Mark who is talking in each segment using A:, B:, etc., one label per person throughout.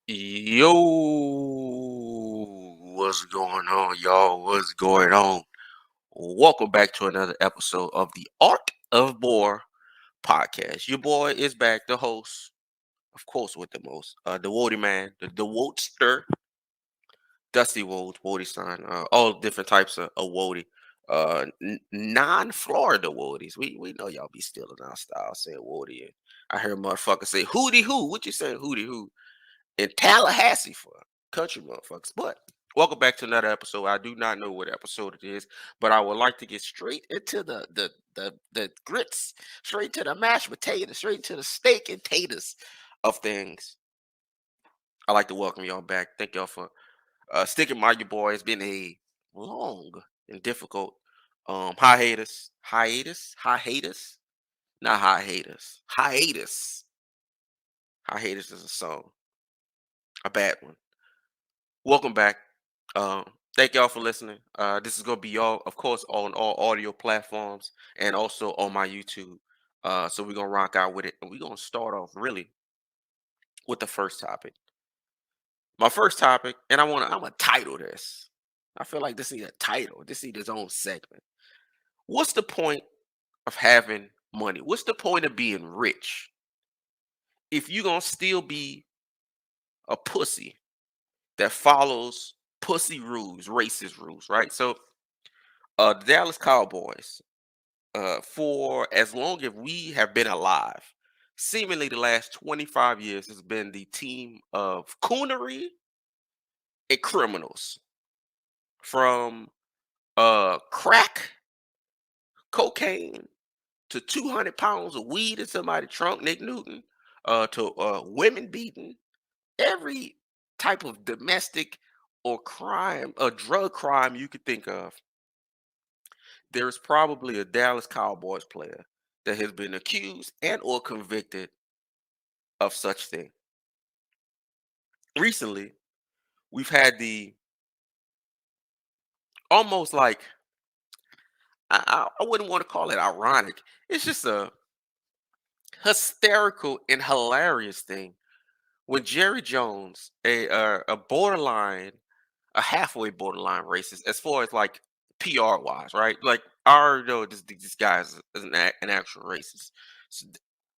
A: Yo, what's going on, y'all? What's going on? Welcome back to another episode of the Art of War podcast. Your boy is back, the host, of course, with the most, the Woody man, the Wodester, Dusty Wode, Wody sign, all different types of Wody. Non-Florida Woodies. We know y'all be stealing our style saying Woody. I hear motherfuckers say Hootie Hoo. What you saying, Hootie Hoo? In Tallahassee for country motherfuckers. But welcome back to another episode. I do not know what episode it is, but I would like to get straight into the grits, straight to the mashed potatoes, straight to the steak and taters of things. I like to welcome y'all back. Thank y'all for sticking by your boy. It's been a long and difficult hiatus, not hiatus is a song, a bad one. Welcome back. Um, Thank y'all for listening. This is gonna be all, of course, on all audio platforms and also on my YouTube. So we're gonna rock out with it, and we're gonna start off really with the first topic. My first topic, and I'm gonna title this. I feel like this need a title. This need its own segment. What's the point of having money? What's the point of being rich if you gonna still be a pussy that follows pussy rules, racist rules, right? So the Dallas Cowboys, for as long as we have been alive, seemingly the last 25 years has been the team of coonery and criminals. From crack, cocaine, to 200 pounds of weed in somebody's trunk, Nick Newton, to women beating, every type of domestic or crime, a drug crime you could think of. There's probably a Dallas Cowboys player that has been accused and or convicted of such thing. Recently, we've had the almost like I wouldn't want to call it ironic. It's just a hysterical and hilarious thing when Jerry Jones, a borderline, a halfway borderline racist, as far as like PR wise, right? Like I already know this guy is an actual racist. So,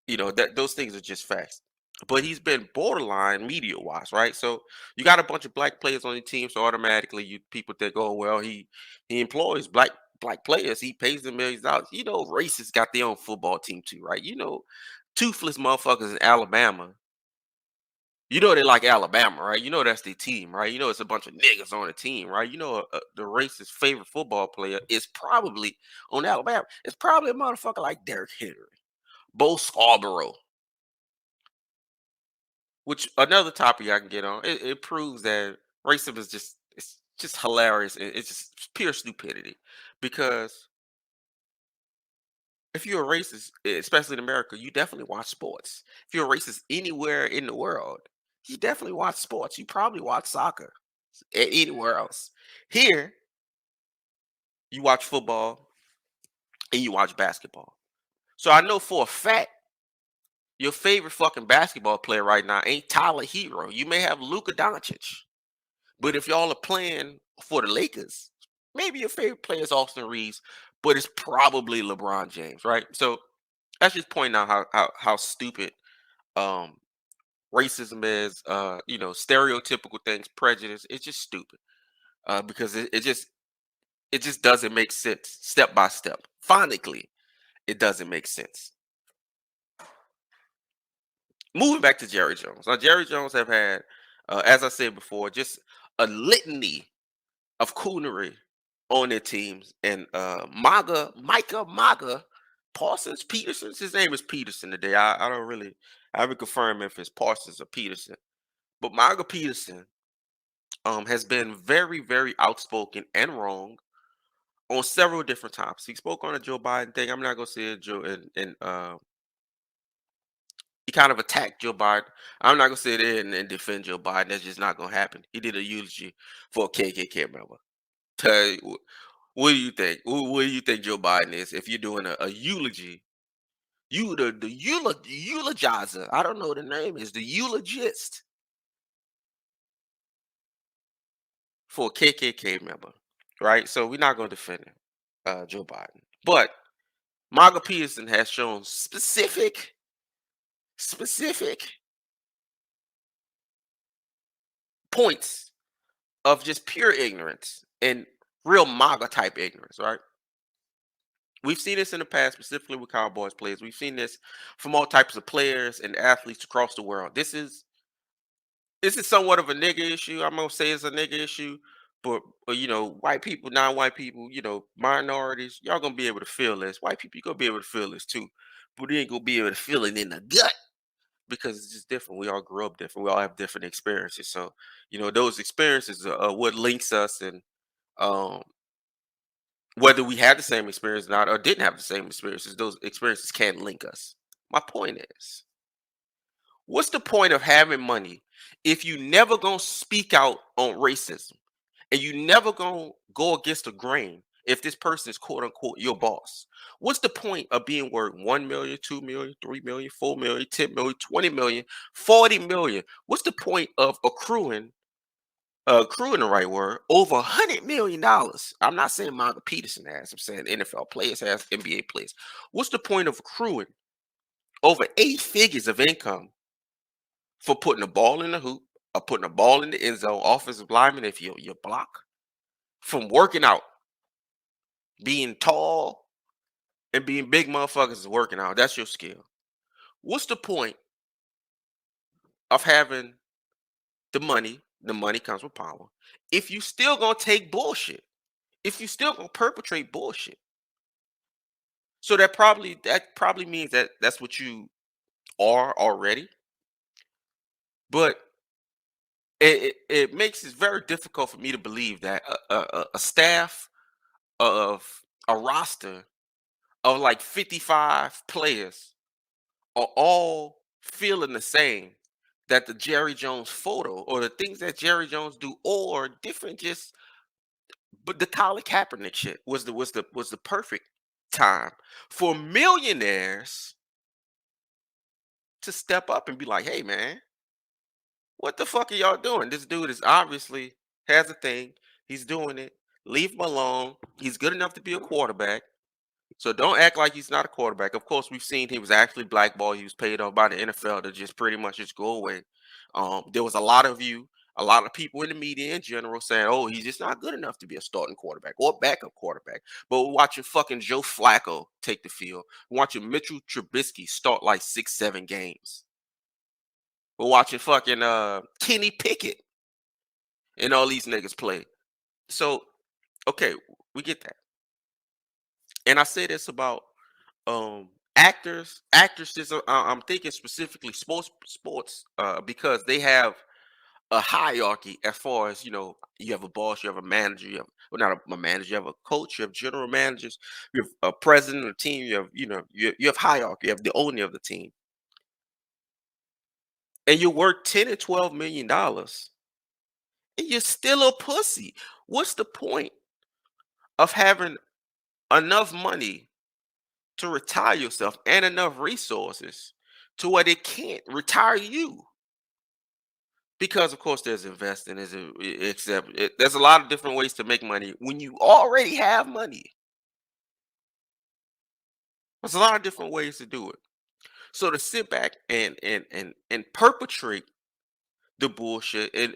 A: that those things are just facts. But he's been borderline media wise, right? So you got a bunch of black players on your team, so automatically you people think, oh well, he employs black players, he pays them millions of dollars. Racists got their own football team too, right? Toothless motherfuckers in Alabama. They like Alabama, right? That's their team, right? It's a bunch of niggas on the team, right? The racist favorite football player is probably on Alabama. It's probably a motherfucker like Derrick Henry, Bo Scarborough, which another topic I can get on. It proves that racism is just hilarious. It's just pure stupidity. Because if you're a racist, especially in America, you definitely watch sports. If you're a racist anywhere in the world, you definitely watch sports. You probably watch soccer anywhere else. Here, you watch football and you watch basketball. So I know for a fact your favorite fucking basketball player right now ain't Tyler Hero. You may have Luka Doncic. But if y'all are playing for the Lakers, maybe your favorite player is Austin Reeves, but it's probably LeBron James, right? So that's just pointing out how stupid um racism is, stereotypical things, prejudice. It's just stupid. Because it just doesn't make sense step by step. Phonically, it doesn't make sense. Moving back to Jerry Jones. Now, Jerry Jones have had, as I said before, just a litany of coonery on their teams. And Micah Parsons Peterson's his name is Peterson today. I don't really I haven't confirmed if it's Parsons or Peterson. But Micah Peterson has been very, very outspoken and wrong on several different topics. He spoke on the Joe Biden thing. I'm not gonna say it, Joe, and he kind of attacked Joe Biden. I'm not gonna sit there and defend Joe Biden. That's just not gonna happen. He did a eulogy for a KKK member. Tell you, what do you think? What do you think Joe Biden is? If you're doing a eulogy, the eulogizer. I don't know what the name is. The eulogist. for a KKK member, right? So we're not going to defend him, Joe Biden. But Margaret Peterson has shown specific points of just pure ignorance and real MAGA type ignorance, right? We've seen this in the past, specifically with Cowboys players. We've seen this from all types of players and athletes across the world. This is somewhat of a nigga issue. I'm gonna say it's a nigga issue, but white people, non-white people, minorities, y'all gonna be able to feel this. White people, you gonna be able to feel this too, but you ain't gonna be able to feel it in the gut because it's just different. We all grew up different. We all have different experiences. So those experiences are what links us, and um, whether we had the same experience or not, or didn't have the same experiences, those experiences can link us. My point is, what's the point of having money if you never gonna speak out on racism and you never gonna go against the grain if this person is quote unquote your boss? What's the point of being worth 1 million, 2 million, 3 million, 4 million, 10 million, 20 million, 40 million? What's the point of accruing the right word, over $100 million? I'm not saying Margaret Peterson has, I'm saying NFL players has, NBA players. What's the point of accruing over 8 figures of income for putting a ball in the hoop or putting a ball in the end zone, offensive lineman if you block, from working out, being tall and being big motherfuckers is working out. That's your skill. What's the point of having the money? The money comes with power. If you still gonna take bullshit, if you still gonna perpetrate bullshit, so that probably means that that's what you are already. But it makes it very difficult for me to believe that a staff of a roster of like 55 players are all feeling the same, that the Jerry Jones photo or the things that Jerry Jones do or different, just but the Colin Kaepernick shit was the perfect time for millionaires to step up and be like, hey man, what the fuck are y'all doing? This dude is obviously has a thing. He's doing it. Leave him alone. He's good enough to be a quarterback. So don't act like he's not a quarterback. Of course, we've seen he was actually blackballed. He was paid off by the NFL to just pretty much just go away. There was a lot of people in the media in general saying, "Oh, he's just not good enough to be a starting quarterback or backup quarterback." But we're watching fucking Joe Flacco take the field. We're watching Mitchell Trubisky start like 6, 7 games. We're watching fucking Kenny Pickett and all these niggas play. So okay, we get that. And I say this about actors, actresses. I'm thinking specifically sports, because they have a hierarchy as far as you have a boss, you have a manager, you have, well, not a manager, you have a coach, you have general managers, you have a president of the team, you have you have hierarchy, you have the owner of the team, and you work 10 and $12 million, and you're still a pussy. What's the point of having enough money to retire yourself and enough resources to where they can't retire you? Because of course there's investing, except there's a lot of different ways to make money when you already have money. There's a lot of different ways to do it. So to sit back and perpetrate the bullshit and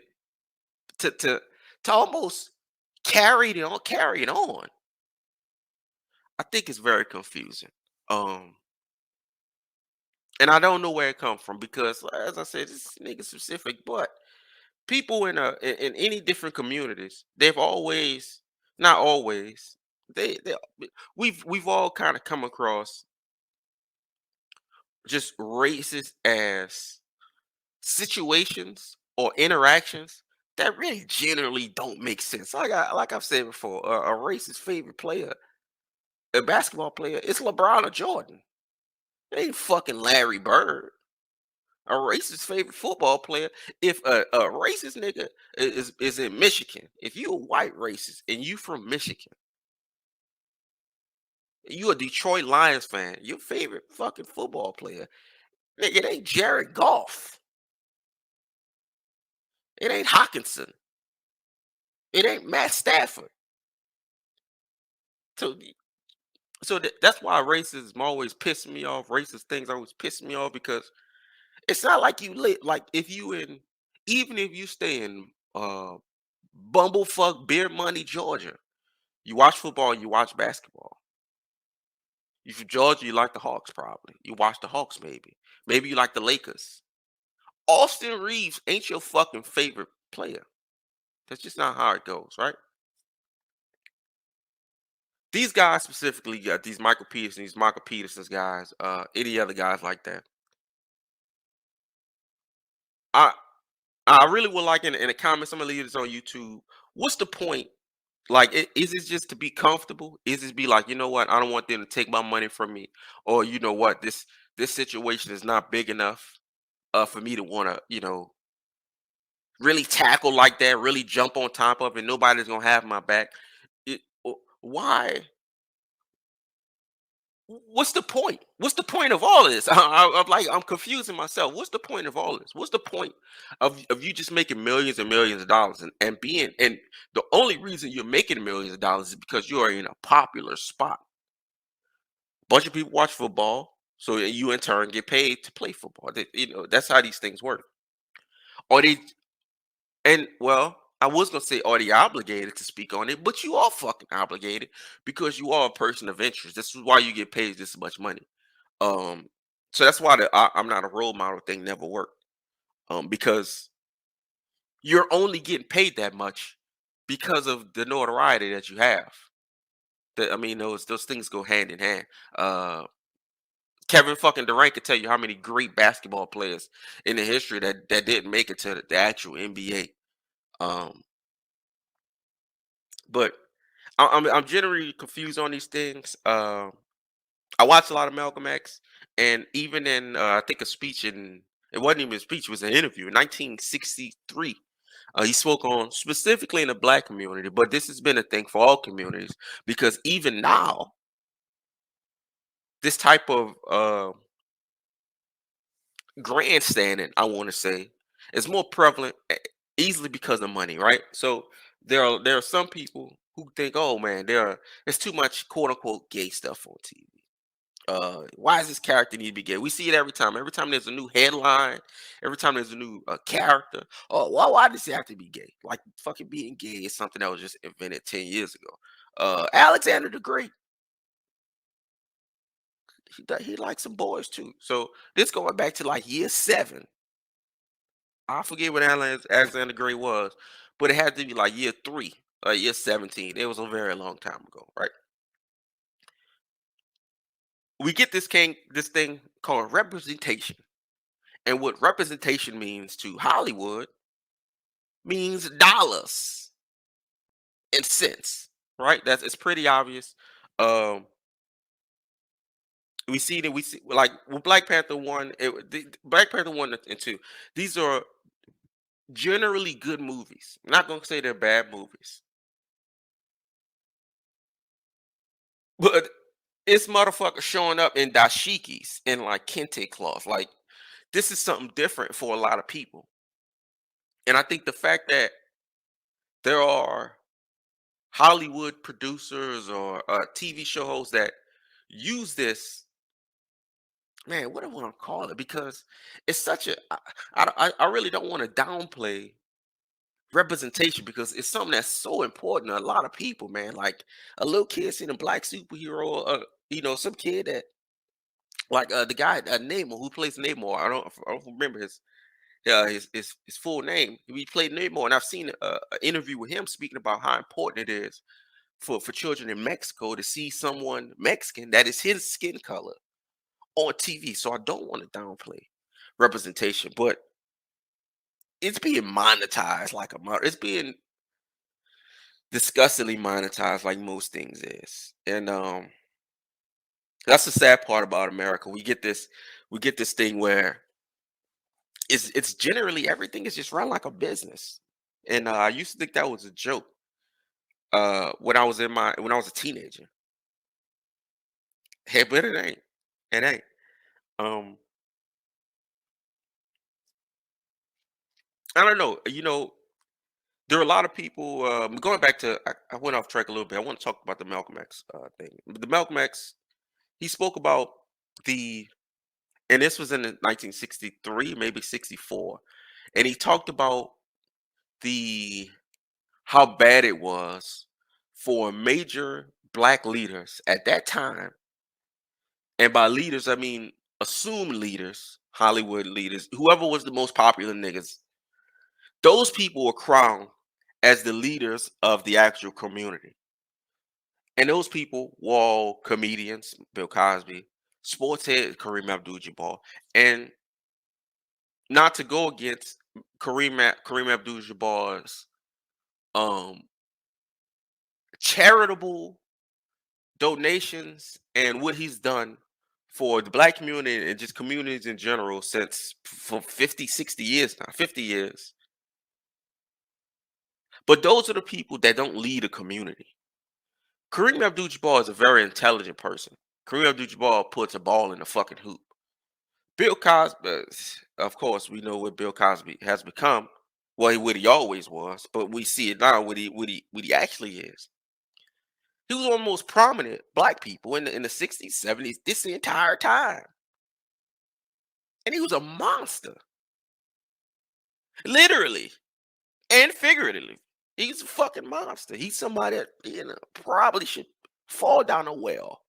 A: to almost carry it on, I think it's very confusing. Um, and I don't know where it comes from because, as I said, this nigga specific, but people in any different communities, they've always, not always, they we've all kind of come across just racist as situations or interactions that really generally don't make sense. Like I've said before, a racist favorite player, a basketball player, it's LeBron or Jordan. It ain't fucking Larry Bird. A racist favorite football player. If a racist nigga is in Michigan, if you a white racist and you from Michigan, you a Detroit Lions fan, your favorite fucking football player, nigga, it ain't Jared Goff. It ain't Hawkinson. It ain't Matt Stafford. So that's why racism always pisses me off. Racist things always piss me off because it's not like you lit like if you in even if you stay in bumblefuck beer money Georgia, you watch football, you watch basketball. You from Georgia, you like the Hawks probably. You watch the Hawks maybe. Maybe you like the Lakers. Austin Reeves ain't your fucking favorite player. That's just not how it goes, right? These guys specifically, these Michael Peterson, these Michael Peterson's guys, any other guys like that. I I really would like in the comments. I'm gonna leave this on YouTube. What's the point? Like, is it just to be comfortable? Is it be like, you know what? I don't want them to take my money from me, or you know what? This situation is not big enough for me to want to, really tackle like that, really jump on top of it. Nobody's gonna have my back. Why? What's the point? What's the point of all of this? I'm like, I'm confusing myself. What's the point of all this? What's the point of you just making millions and millions of dollars and being and the only reason you're making millions of dollars is because you are in a popular spot. Bunch of people watch football, so you in turn get paid to play football. That's how these things work. Or they and well, I was gonna say, are they obligated to speak on it? But you are fucking obligated because you are a person of interest. This is why you get paid this much money. Um, so that's why I'm not a role model thing never worked. Because you're only getting paid that much because of the notoriety that you have. I mean, those things go hand in hand. Uh, Kevin fucking Durant could tell you how many great basketball players in the history that didn't make it to the actual NBA. But I'm generally confused on these things. I watched a lot of Malcolm X, and even in I think a speech in it wasn't even a speech, it was an interview in 1963. He spoke on specifically in the black community, but this has been a thing for all communities because even now, this type of grandstanding, I want to say, is more prevalent easily because of money, right? So there are some people who think, oh man, there's too much quote unquote gay stuff on TV. Why does this character need to be gay? We see it every time. Every time there's a new headline, every time there's a new character. Oh, why does he have to be gay? Like fucking being gay is something that was just invented 10 years ago. Alexander the Great, he likes some boys too. So this going back to like year 7. I forget what Alexander the Great was, but it had to be like year 3, year 17. It was a very long time ago, right? We get this thing called representation. And what representation means to Hollywood means dollars and cents, right? That's it's pretty obvious. Um, we see that we see like with Black Panther one, Black Panther 1 and 2. These are generally good movies. I'm not gonna say they're bad movies, but it's motherfuckers showing up in dashikis and like kente cloth. Like this is something different for a lot of people, and I think the fact that there are Hollywood producers or TV show hosts that use this, man, what do I want to call it? Because it's such a, I really don't want to downplay representation because it's something that's so important to a lot of people, man. Like a little kid seeing a black superhero, some kid that, like the guy, Namor, who plays Namor. I don't remember his full name. He played Namor, and I've seen an interview with him speaking about how important it is for children in Mexico to see someone Mexican that is his skin color on TV. So I don't want to downplay representation, but it's being monetized like it's being disgustingly monetized like most things is. And that's the sad part about America. We get this thing where it's generally everything is just run like a business. And I used to think that was a joke when I was a teenager. Hey, but it ain't. It ain't. Um I don't know. there are a lot of people going back to. I went off track a little bit. I want to talk about the Malcolm X thing. The Malcolm X, he spoke about the, and this was in the 1963, maybe 64, and he talked about the how bad it was for major black leaders at that time, and by leaders I mean assumed leaders, Hollywood leaders, whoever was the most popular niggas. Those people were crowned as the leaders of the actual community. And those people were all comedians, Bill Cosby, sports head Kareem Abdul-Jabbar, and not to go against Kareem Abdul-Jabbar's um, charitable donations and what he's done for the black community and just communities in general since for 50, 60 years now, 50 years. But those are the people that don't lead a community. Kareem Abdul-Jabbar is a very intelligent person. Kareem Abdul-Jabbar puts a ball in the fucking hoop. Bill Cosby, of course, we know what Bill Cosby has become. Well, what he always was, but we see it now. What he actually is. He was one of the most prominent black people in the 60s, 70s, this the entire time, and he was a monster, literally and figuratively. He's a fucking monster. He's somebody that probably should fall down a well.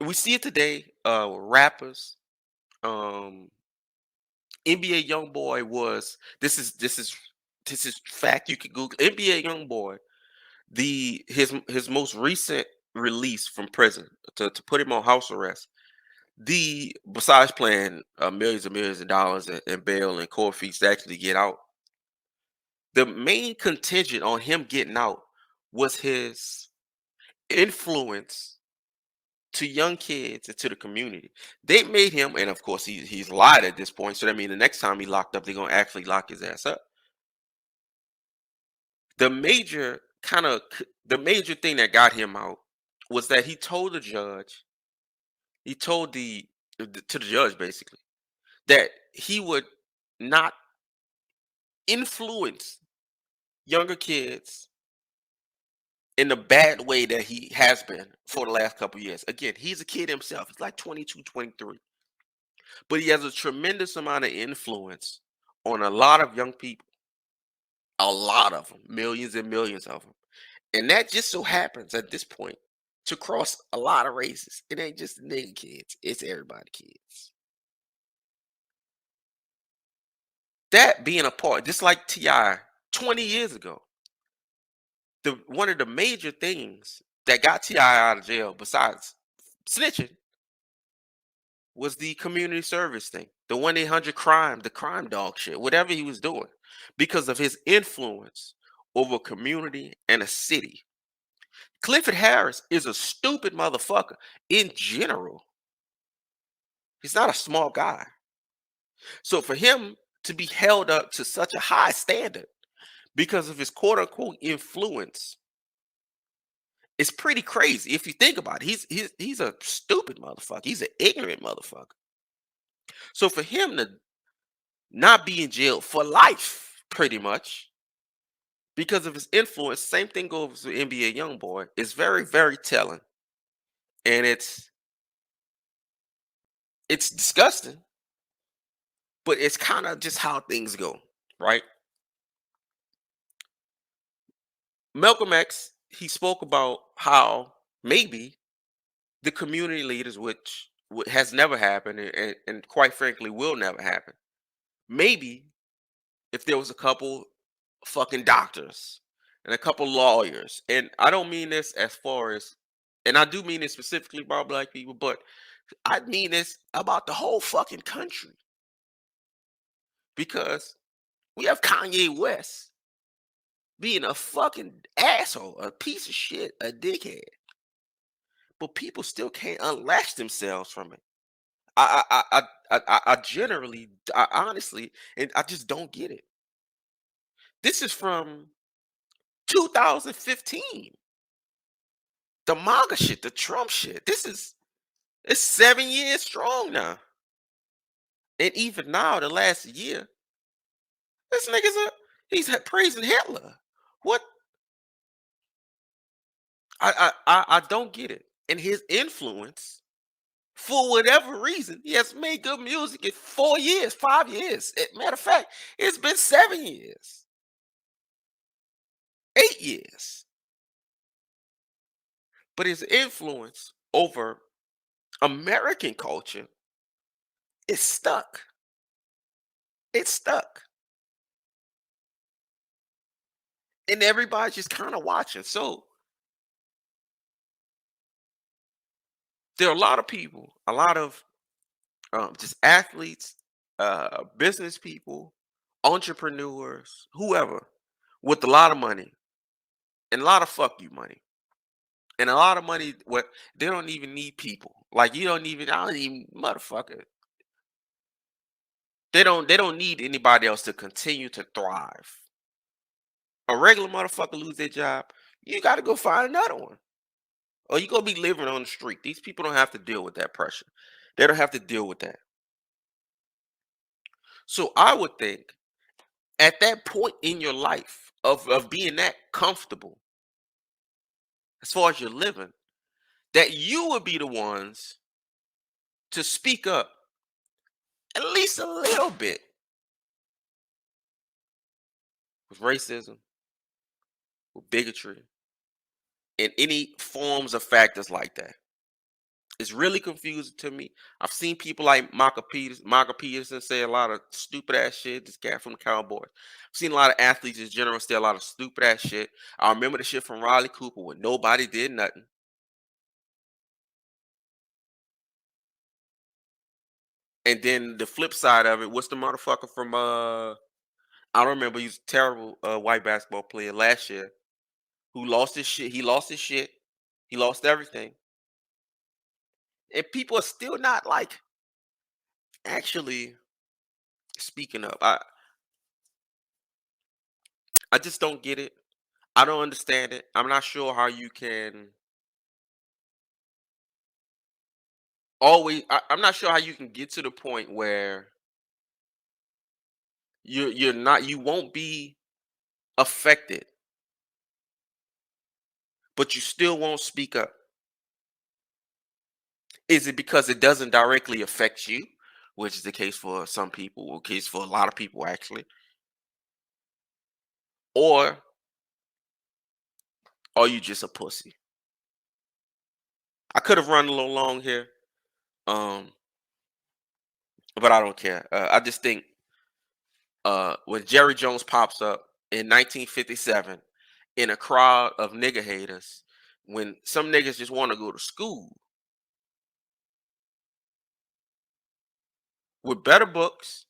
A: We see it today. Rappers. Um, NBA YoungBoy was. This is fact. You can Google NBA YoungBoy. His most recent release from prison to put him on house arrest. Besides playing millions and millions of dollars in bail and court fees to actually get out, the main contingent on him getting out was his influence to young kids and to the community. They made him, and of course he's lied at this point. So that means the next time he locked up, they're gonna actually lock his ass up. The major the major thing that got him out was that he told the judge, he told to the judge basically that he would not influence younger kids in the bad way that he has been for the last couple years. Again, he's a kid himself. He's like 22, 23. But he has a tremendous amount of influence on a lot of young people, a lot of them, millions and millions of them. And that just so happens at this point to cross a lot of races. It ain't just the nigga kids, it's everybody kids. That being a part, just like T.I. 20 years ago, one of the major things that got T.I. out of jail, besides snitching, was the community service thing, the 1-800 crime, the crime dog shit, whatever he was doing, because of his influence over a community and a city. Clifford Harris is a stupid motherfucker in general. He's not a small guy. So for him to be held up to such a high standard because of his quote unquote influence, it's pretty crazy if you think about it. He's a stupid motherfucker. He's an ignorant motherfucker. So for him to not be in jail for life, pretty much, because of his influence, same thing goes with NBA YoungBoy. It's very, very telling, and it's disgusting, but it's kind of just how things go, right? Malcolm X, he spoke about how maybe the community leaders, which has never happened, and quite frankly will never happen. Maybe if there was a couple fucking doctors and a couple lawyers, and I don't mean this as far as, and I do mean this specifically about black people, but I mean this about the whole fucking country, because we have Kanye West being a fucking asshole, a piece of shit, a dickhead, but people still can't unlash themselves from it. I generally, I honestly, and I just don't get it. This is from 2015. The MAGA shit, the Trump shit. It's 7 years strong now. And even now, the last year, This nigga's a he's praising Hitler. What I don't get it. And his influence, for whatever reason, he has made good music in 4 years, 5 years. Matter of fact, it's been 7 years, 8 years. But his influence over American culture is stuck. It's stuck. And everybody's just kind of watching. So there are a lot of people, a lot of just athletes, business people, entrepreneurs, whoever, with a lot of money and a lot of fuck you money and a lot of money. What they don't even need people. Like you don't even. I don't even motherfucker. They don't need anybody else to continue to thrive. A regular motherfucker lose their job, you got to go find another one, or you gonna be living on the street. These people don't have to deal with that pressure. They don't have to deal with that. So I would think at that point in your life of being that comfortable as far as you're living, that you would be the ones to speak up at least a little bit with racism, with bigotry, and any forms of factors like that. It's really confusing to me. I've seen people like Micah Peterson say a lot of stupid ass shit. This guy from the Cowboys. I've seen a lot of athletes in general say a lot of stupid ass shit. I remember the shit from Riley Cooper when nobody did nothing. And then the flip side of it, what's the motherfucker from I don't remember, he's a terrible white basketball player last year who lost his shit. He lost his shit. He lost everything. And people are still not like actually speaking up. I just don't get it. I don't understand it. I'm not sure how you can I'm not sure how you can get to the point where you won't be affected, but you still won't speak up. Is it because it doesn't directly affect you, which is the case for some people, or case for a lot of people actually, or are you just a pussy? I could have run a little long here, um, but I don't care. I just think when Jerry Jones pops up in 1957 in a crowd of nigger haters, when some niggas just want to go to school with better books,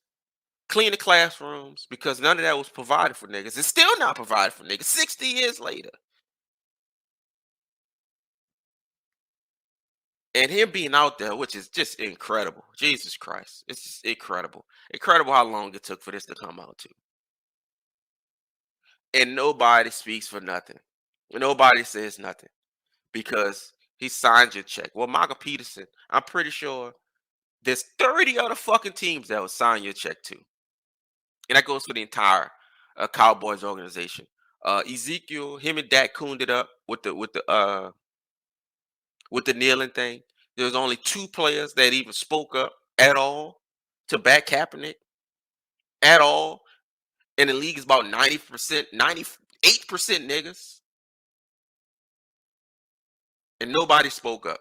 A: cleaner classrooms, because none of that was provided for niggas. It's still not provided for niggas 60 years later. And him being out there, which is just incredible. Jesus Christ. It's just incredible. Incredible how long it took for this to come out too. And nobody speaks for nothing. Nobody says nothing because he signed your check. Well, Michael Peterson, I'm pretty sure there's 30 other fucking teams that will sign your check too. And that goes for the entire Cowboys organization. Ezekiel, him and Dak cooned it up with the kneeling thing. There's only two players that even spoke up at all to back Kaepernick at all. And the league is about 90%, 98% niggas, and nobody spoke up.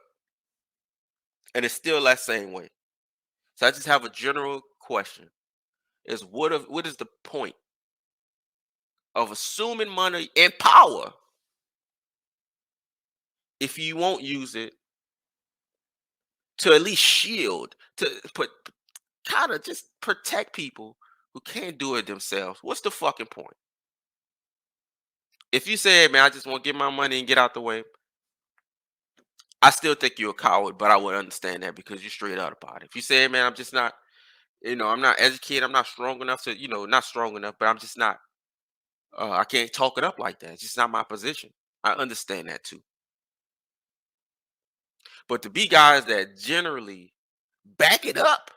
A: And it's still that same way. So I just have a general question: Is what is the point of assuming money and power if you won't use it to at least shield, to put kind of just protect people who can't do it themselves? What's the fucking point? If you say, "Hey, man, I just want to get my money and get out the way," I still think you're a coward, but I would understand that because you're straight out about it. If you say, "Hey, man, I'm just not, I'm not educated, I'm not strong enough to, not strong enough, but I'm just not, I can't talk it up like that. It's just not my position." I understand that too. But to be guys that generally back it up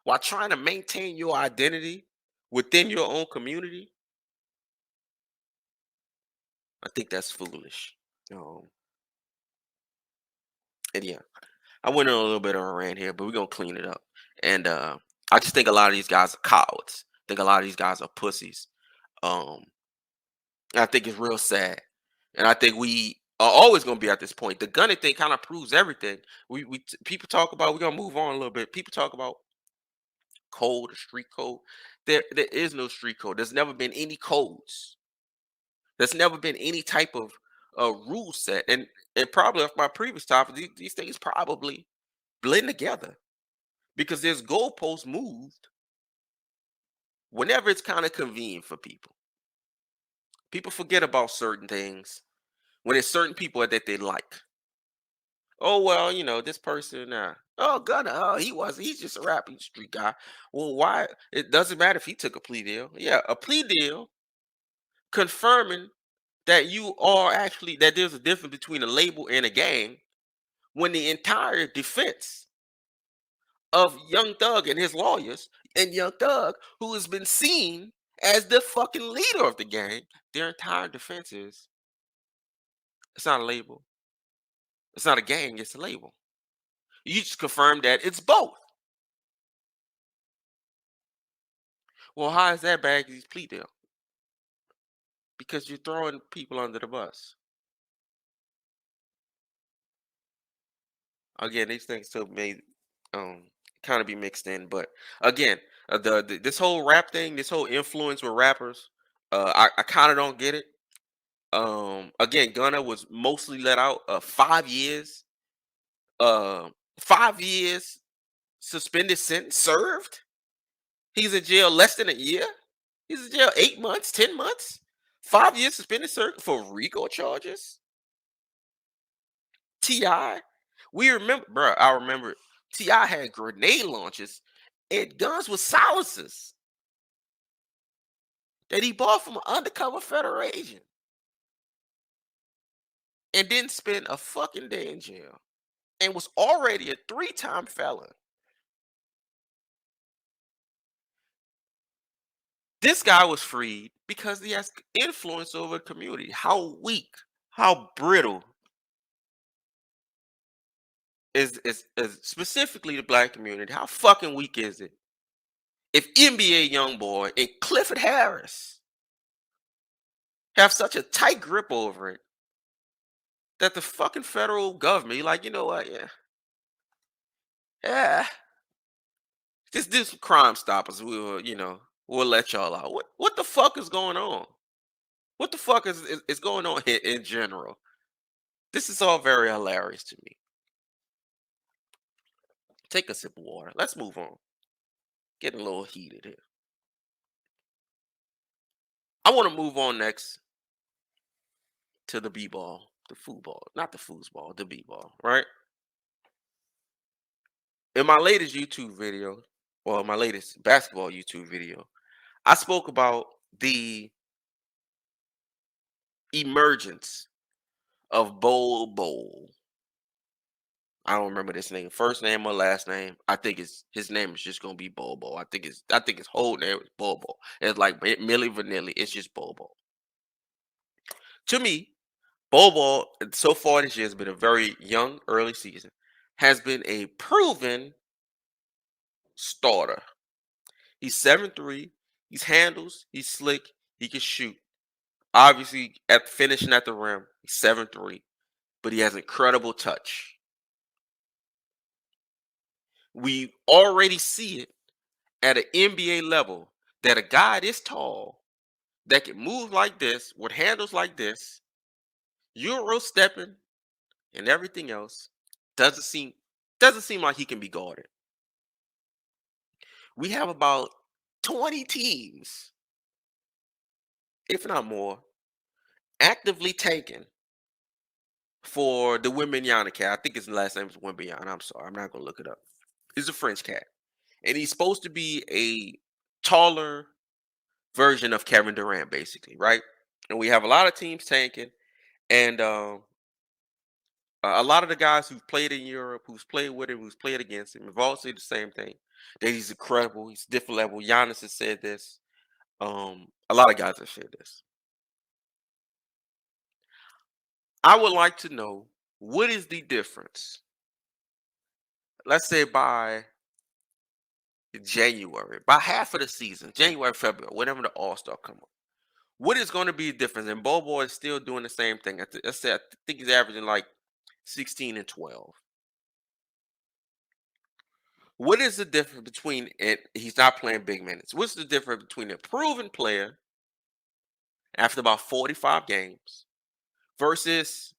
A: while trying to maintain your identity within your own community, I think that's foolish. Um, and yeah, I went on a little bit of a rant here, but we're gonna clean it up. And I just think a lot of these guys are cowards. I think a lot of these guys are pussies. Um, and I think it's real sad. And I think we are always gonna be at this point. The gunning thing kind of proves everything. People talk about. We're gonna move on a little bit. People talk about code or street code. There is no street code. There's never been any codes. There's never been any type of rule set. And probably off my previous topic, these things probably blend together because there's goalposts moved whenever it's kind of convenient for people. People forget about certain things when it's certain people that they like. Oh well, this person. Oh, Gunner. Oh, he's just a rapper, he's a street guy. Well, why? It doesn't matter if he took a plea deal. Yeah, a plea deal confirming that you are actually that there's a difference between a label and a gang. When the entire defense of Young Thug and his lawyers, and Young Thug, who has been seen as the fucking leader of the gang, their entire defense is it's not a label, it's not a gang, it's a label. You just confirm that it's both. Well, how is that Baggy's plea deal? Because you're throwing people under the bus. Again, these things still may kind of be mixed in, but again, this whole rap thing, this whole influence with rappers, I kind of don't get it. Again, Gunna was mostly let out 5 years, uh, 5 years suspended sentence served. He's in jail less than a year. He's in jail 8 months, 10 months, 5 years suspended served for RICO charges. Ti, we remember, bro. I remember Ti had grenade launchers and guns with silencers that he bought from an undercover federal agent and didn't spend a fucking day in jail and was already a three-time felon. This guy was freed because he has influence over the community. How weak, how brittle is specifically the black community? How fucking weak is it? If NBA YoungBoy and Clifford Harris have such a tight grip over it that the fucking federal government, like, you know what, yeah, just do some Crime Stoppers. We'll let y'all out. What the fuck is going on? What the fuck is going on here in general? This is all very hilarious to me. Take a sip of water. Let's move on. Getting a little heated here. I want to move on next to the b-ball, the football, not the foosball, the b-ball, right? In my latest YouTube video, well, my latest basketball YouTube video, I spoke about the emergence of Bol Bol. I don't remember this name, first name or last name. I think his name is just gonna be Bol Bol. I think his whole name is Bol Bol. It's like Milli Vanilli. It's just Bol Bol. To me, Bol Bol so far this year has been a very young early season. Has been a proven starter. He's 7'3". He's handles. He's slick. He can shoot. Obviously, at finishing at the rim, he's 7'3", but he has incredible touch. We already see it at an NBA level that a guy this tall that can move like this with handles like this, Euro stepping and everything else doesn't seem doesn't seem like he can be guarded. We have about 20 teams, if not more, actively tanking for the Wembanyama cat. I think his last name is Wembanyama. I'm sorry, I'm not gonna look it up. He's a French cat, and he's supposed to be a taller version of Kevin Durant, basically, right? And we have a lot of teams tanking, and a lot of the guys who've played in Europe, who's played with him, who's played against him, have all said the same thing: that he's incredible, he's different level. Giannis has said this. A lot of guys have shared this. I would like to know what is the difference. Let's say by January, by half of the season, January, February, whenever the All Star come up. What is going to be the difference? And Bobo is still doing the same thing. Let's say I think he's averaging like 16 and 12. What is the difference between it? He's not playing big minutes. What's the difference between a proven player after about 45 games versus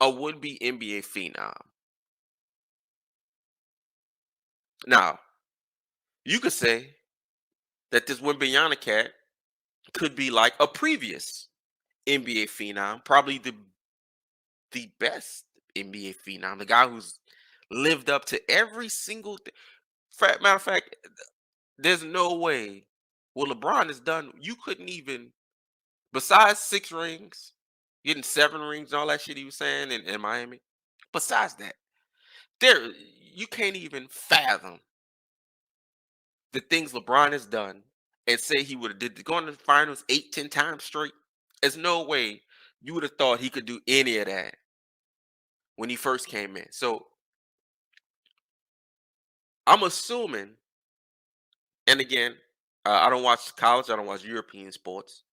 A: a would-be NBA phenom? Now, you could say that this Wembanyama cat could be like a previous NBA phenom, probably the best NBA phenom, the guy who's lived up to every single thing. Matter of fact, there's no way. What LeBron has done, you couldn't even, besides 6 rings, getting 7 rings and all that shit he was saying in Miami. Besides that, there you can't even fathom the things LeBron has done and say he would have did going to the finals 8, 10 times straight. There's no way you would have thought he could do any of that when he first came in. So I'm assuming, and again, I don't watch college, I don't watch European sports,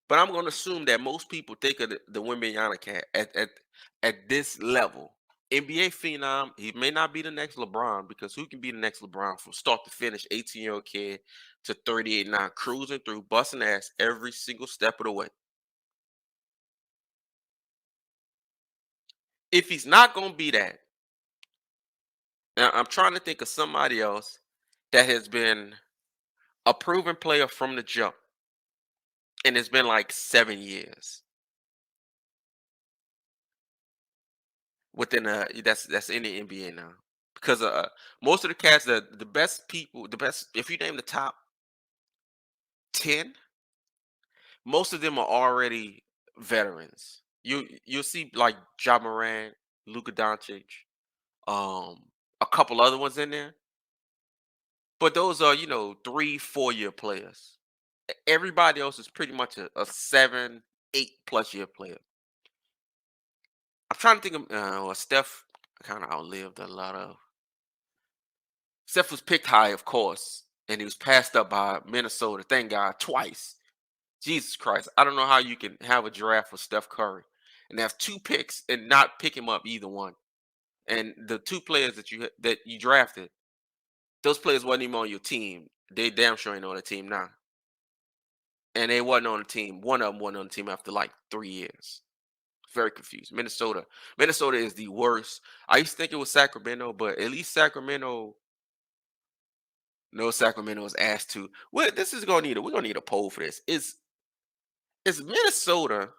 A: but I'm going to assume that most people think of the Wembanyama cat at this level. NBA phenom, he may not be the next LeBron because who can be the next LeBron from start to finish? 18-year-old kid to 38 now, cruising through, busting ass every single step of the way. If he's not going to be that, now I'm trying to think of somebody else that has been a proven player from the jump, and it's been like 7 years within that's in the NBA now. Because most of the cats, the best people, the best, if you name the top 10, most of them are already veterans. You'll see like Ja Morant, Luka Doncic, um, a couple other ones in there, but those are 3, 4 year players. Everybody else is pretty much a 7, 8 plus year player. I'm trying to think of well, Steph kind of outlived a lot of. Steph was picked high, of course, and he was passed up by Minnesota. Thank God, twice. Jesus Christ. I don't know how you can have a draft for Steph Curry and have 2 picks and not pick him up either one. And the 2 players that you drafted, those players wasn't even on your team. They damn sure ain't on the team now. And they wasn't on the team. One of them wasn't on the team after like 3 years. Very confused. Minnesota. Minnesota is the worst. I used to think it was Sacramento, but at least Sacramento. No, Sacramento is asked to. Well, this is gonna need a we're gonna need a poll for this. Is Minnesota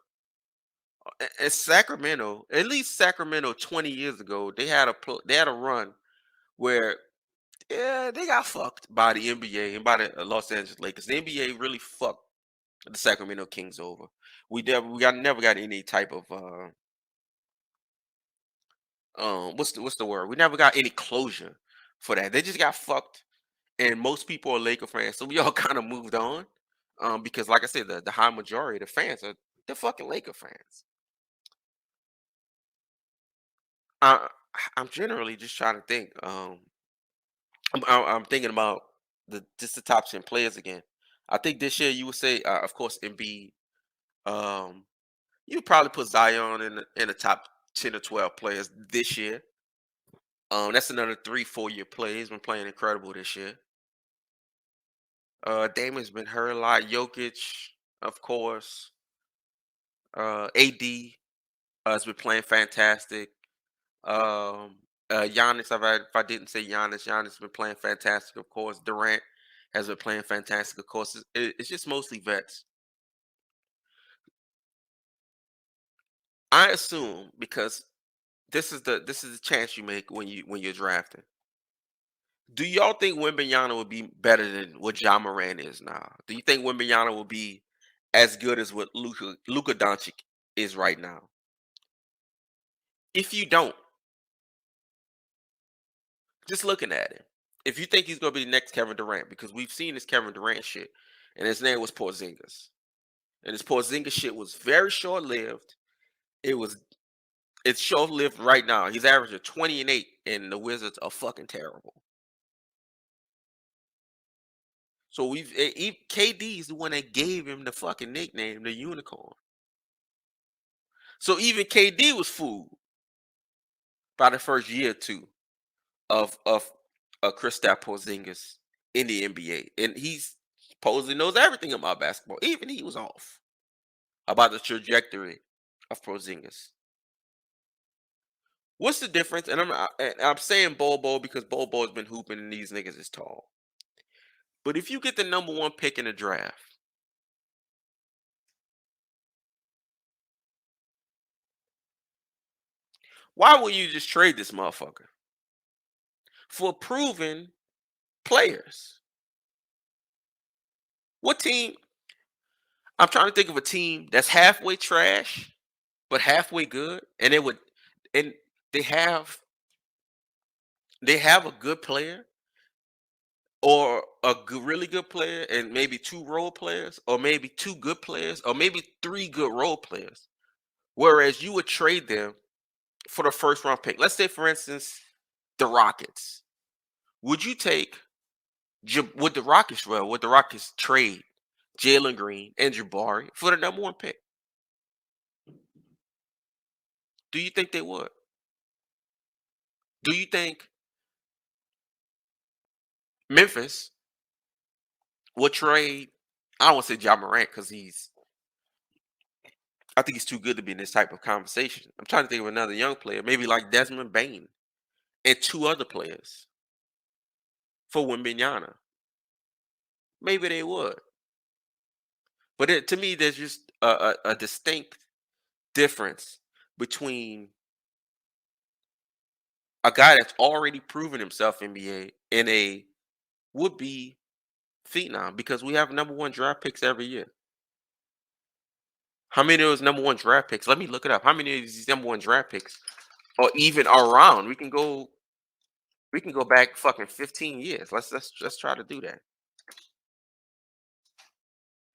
A: and Sacramento, at least Sacramento 20 years ago, they had a run where yeah, they got fucked by the NBA and by the Los Angeles Lakers. The NBA really fucked the Sacramento Kings over. Never got any type of what's the word? We never got any closure for that. They just got fucked, and most people are Laker fans, so we all kind of moved on. Because like I said, the high majority of the fans are they're fucking Laker fans. I I'm generally just trying to think. I'm thinking about the top 10 players again. I think this year you would say, of course, Embiid. Um, you probably put Zion in the top 10 or 12 players this year. That's another 3, 4 year play. He's been playing incredible this year. Damon's been hurt a lot. Jokic, of course. AD has been playing fantastic. Um, Giannis, if I didn't say Giannis has been playing fantastic, of course. Durant has been playing fantastic, of course. It's just mostly vets. I assume because this is the chance you make when you're drafting. Do y'all think Wembanyama would be better than what John Moran is now? Do you think Wembanyama will be as good as what Luka Doncic is right now? If you don't, just looking at him, if you think he's gonna be the next Kevin Durant, because we've seen this Kevin Durant shit. and his name was Porzingis. And this Porzingis shit was very short lived. It was it's short lived right now. He's averaging 20 and 8, and the Wizards are fucking terrible. So KD is the one that gave him the fucking nickname, the Unicorn. So even KD was fooled by the first year or two of Kristaps Porzingis in the NBA, and he's supposedly knows everything about basketball. Even he was off about the trajectory of Porzingis. What's the difference? And I'm saying Bobo because Bobo has been hooping and these niggas is tall. But if you get the number one pick in the draft, why would you just trade this motherfucker for proven players? What team? I'm trying to think of a team that's halfway trash but halfway good, and and they have they have a good player or a really good player and maybe two role players or maybe two good players or maybe three good role players. Whereas you would trade them for the first round pick. Let's say, for instance, the Rockets. Would you take would the Rockets would the Rockets trade Jalen Green and Jabari for the number one pick? Do you think they would? Do you think Memphis would trade? I don't want to say Ja Morant because I think he's too good to be in this type of conversation. I'm trying to think of another young player, maybe like Desmond Bain and two other players for Wembanyama. Maybe they would. But to me, there's just a distinct difference between a guy that's already proven himself NBA and a would be phenom because we have number one draft picks every year. How many of those number one draft picks? Let me look it up. How many of these number one draft picks or even around? We can go back fucking 15 years. Let's try to do that.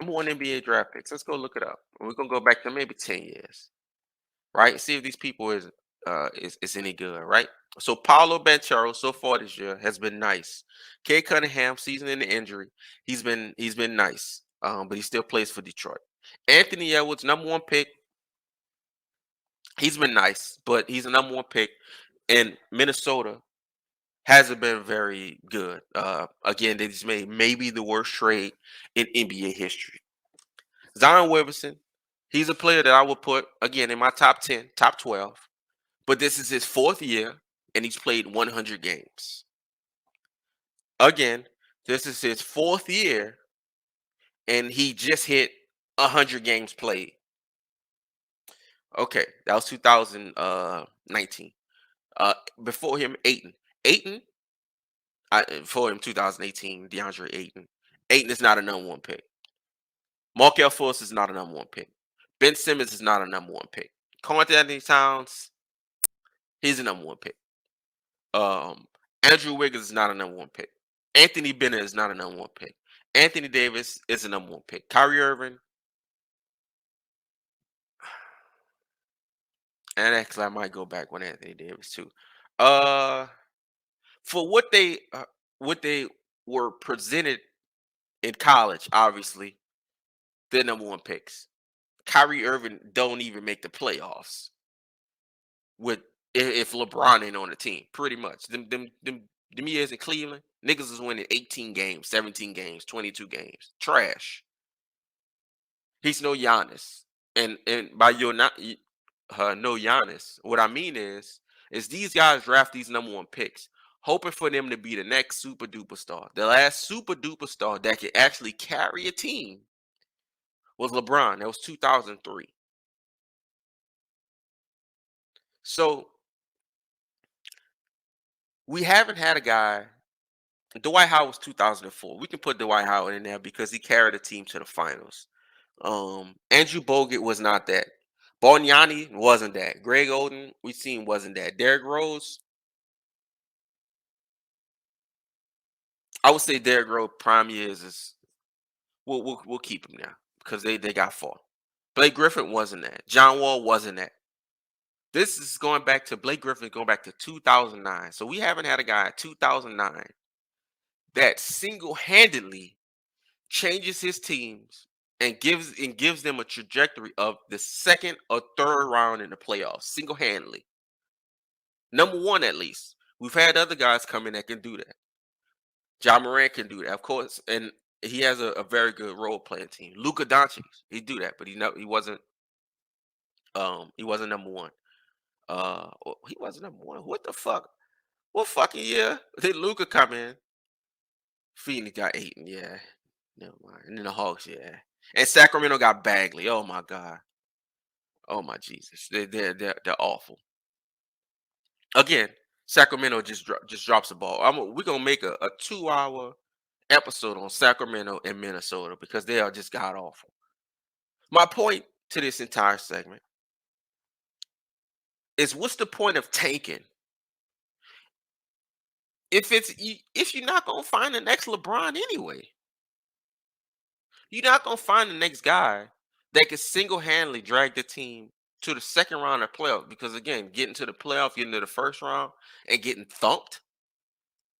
A: Number one NBA draft picks. Let's go look it up. We're gonna go back to maybe 10 years, right? See if these people is any good, right? So Paulo Banchero so far this year has been nice. Kay Cunningham, season in the injury, he's been nice. But he still plays for Detroit. Anthony Edwards, number one pick, he's been nice, but he's a number one pick. And Minnesota hasn't been very good. Again, they just made maybe the worst trade in NBA history. Zion Williamson, he's a player that I would put again in my top 10, top 12. But this is his fourth year, and he's played 100 games. Again, this is his fourth year, and he just hit 100 games played. Okay, that was 2019. Before him, Aiton, before him, 2018, DeAndre Ayton. Ayton is not a number one pick. Markel Fultz is not a number one pick. Ben Simmons is not a number one pick. Karl Anthony Towns, he's a number one pick. Andrew Wiggins is not a number one pick. Anthony Bennett is not a number one pick. Anthony Davis is a number one pick. Kyrie Irving, and actually I might go back with Anthony Davis too. Uh, for what they were presented in college, obviously they're number one picks. Kyrie Irving don't even make the playoffs with if LeBron ain't on the team. Pretty much them years in Cleveland, niggas is winning 18 games, 17 games, 22 games. Trash. He's no Giannis. And by your not no Giannis, what I mean is these guys draft these number one picks, hoping for them to be the next super duper star. The last super duper star that could actually carry a team was LeBron. That was 2003. So we haven't had a guy. Dwight Howard was 2004. We can put Dwight Howard in there because he carried a team to the finals. Andrew Bogut was not that. Bargnani wasn't that. Greg Oden, we seen wasn't that. Derrick Rose, I would say Derrick Rose prime years is we'll keep him now because they got far. Blake Griffin wasn't that. John Wall wasn't that. This is going back to Blake Griffin going back to 2009. So we haven't had a guy in 2009 that single-handedly changes his teams and gives them a trajectory of the second or third round in the playoffs single-handedly. Number one, at least. We've had other guys come in that can do that. John Morant can do that, of course, and he has a very good role playing team. Luka Doncic, he do that, but he wasn't number one. He wasn't number one. What the fuck? What fucking year did Luka come in? Phoenix got Aiton, yeah. Never mind. And then the Hawks, yeah. And Sacramento got Bagley. Oh my god. Oh my Jesus. They're awful. Again, Sacramento just drops the ball. We're gonna make a 2 hour episode on Sacramento and Minnesota because they are just god awful. My point to this entire segment is what's the point of tanking if you're not gonna find the next LeBron anyway? You're not gonna find the next guy that can single-handedly drag the team to the second round of playoffs. Because again, getting to the playoff, getting to the first round, and getting thumped.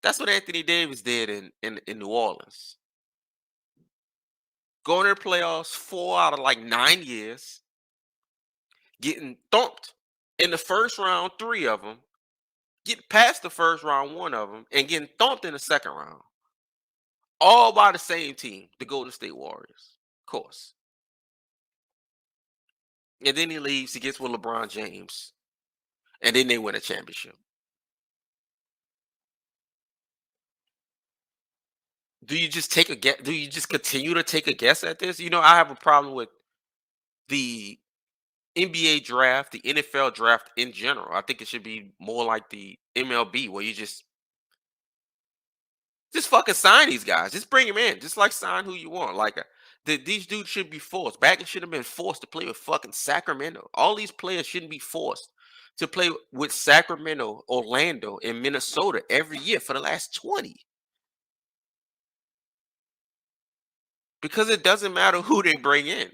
A: That's what Anthony Davis did in New Orleans. Going to the playoffs 4 out of like 9 years, getting thumped in the first round, 3 of them, get past the first round, 1 of them, and getting thumped in the second round. All by the same team, the Golden State Warriors, of course. And then he leaves, he gets with LeBron James, and then they win a championship. Do you just take a guess? Do you just continue to take a guess at this? I have a problem with the NBA draft, the NFL draft in general. I think it should be more like the MLB, where you just fucking sign these guys. Just bring them in. Just like sign who you want. Like these dudes should be forced. Baggins should have been forced to play with fucking Sacramento. All these players shouldn't be forced to play with Sacramento, Orlando, and Minnesota every year for the last 20. Because it doesn't matter who they bring in.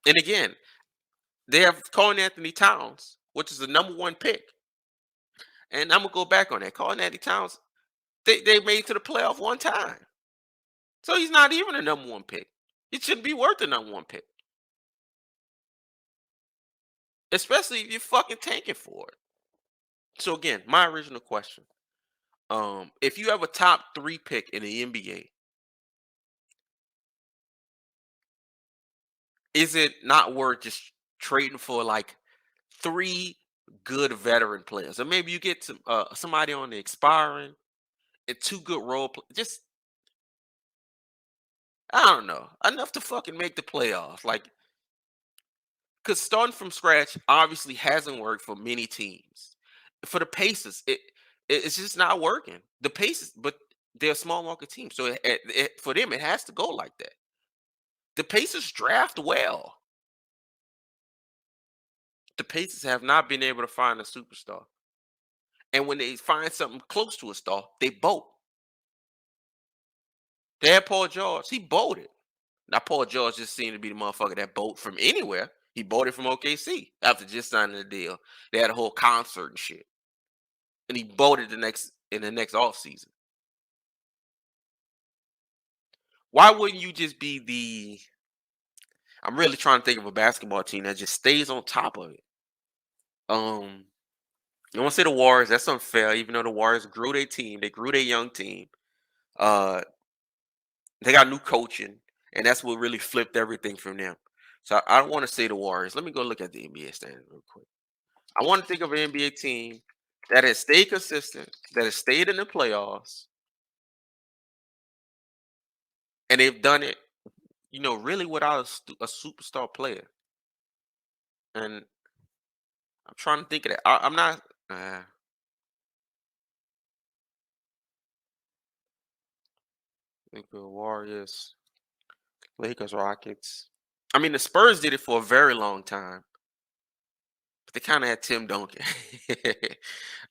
A: And again, they have Colin Anthony Towns, which is the number one pick. And I'm gonna go back on that. Colin Anthony Towns, they made it to the playoff one time. So he's not even a number one pick. He shouldn't be worth the number one pick. Especially if you're fucking tanking for it. So again, my original question. If you have a top 3 pick in the NBA, is it not worth just trading for like 3 good veteran players? Or maybe you get somebody on the expiring and 2 good just I don't know, enough to fucking make the playoffs. Like, because starting from scratch obviously hasn't worked for many teams. For the Pacers, it's just not working. The Pacers, but they're a small market team, so for them it has to go like that. The Pacers draft well. The Pacers have not been able to find a superstar, and when they find something close to a star, they bolt. They had Paul George, he bolted. Now Paul George just seemed to be the motherfucker that bolt from anywhere. He bolted from OKC after just signing the deal. They had a whole concert and shit, and he bolted in the next off season. Why wouldn't you just be the? I'm really trying to think of a basketball team that just stays on top of it. Um, you want to say the Warriors? That's unfair. Even though the Warriors grew their team, they grew their young team. Uh, they got new coaching, and that's what really flipped everything from them. So I don't want to say the Warriors. Let me go look at the NBA standings real quick. I want to think of an NBA team that has stayed consistent, that has stayed in the playoffs, and they've done it, really without a superstar player. And I'm trying to think of that. I'm not. Think of Warriors, Lakers, Rockets. I mean, the Spurs did it for a very long time, but they kind of had Tim Duncan.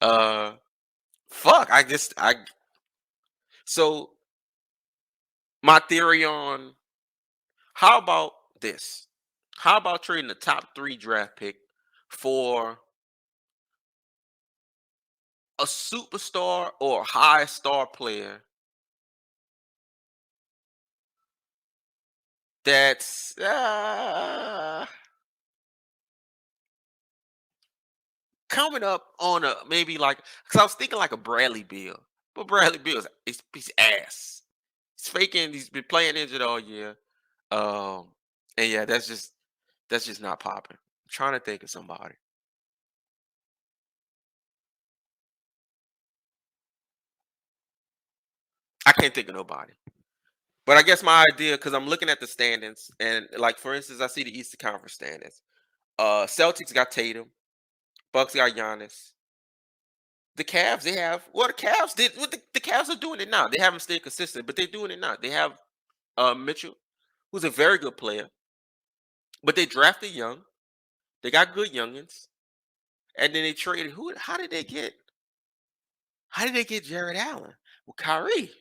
A: uh, fuck. I So my theory on how about this? How about trading the top three draft pick for a superstar or high star player that's coming up on a maybe like because I was thinking like a Bradley Beal, but Bradley Beal is he's ass. He's faking. He's been playing injured all year. Um, and yeah, that's just not popping. I'm trying to think of somebody. I can't think of nobody. But I guess my idea, because I'm looking at the standings, and like for instance, I see the Eastern Conference standings. Celtics got Tatum, Bucks got Giannis. The Cavs, they have well, the Cavs did what the Cavs are doing it now. They haven't stayed consistent, but they're doing it now. They have Mitchell, who's a very good player, but they drafted young. They got good youngins, and then they traded. Who? How did they get? How did they get Jared Allen? Well, Kyrie,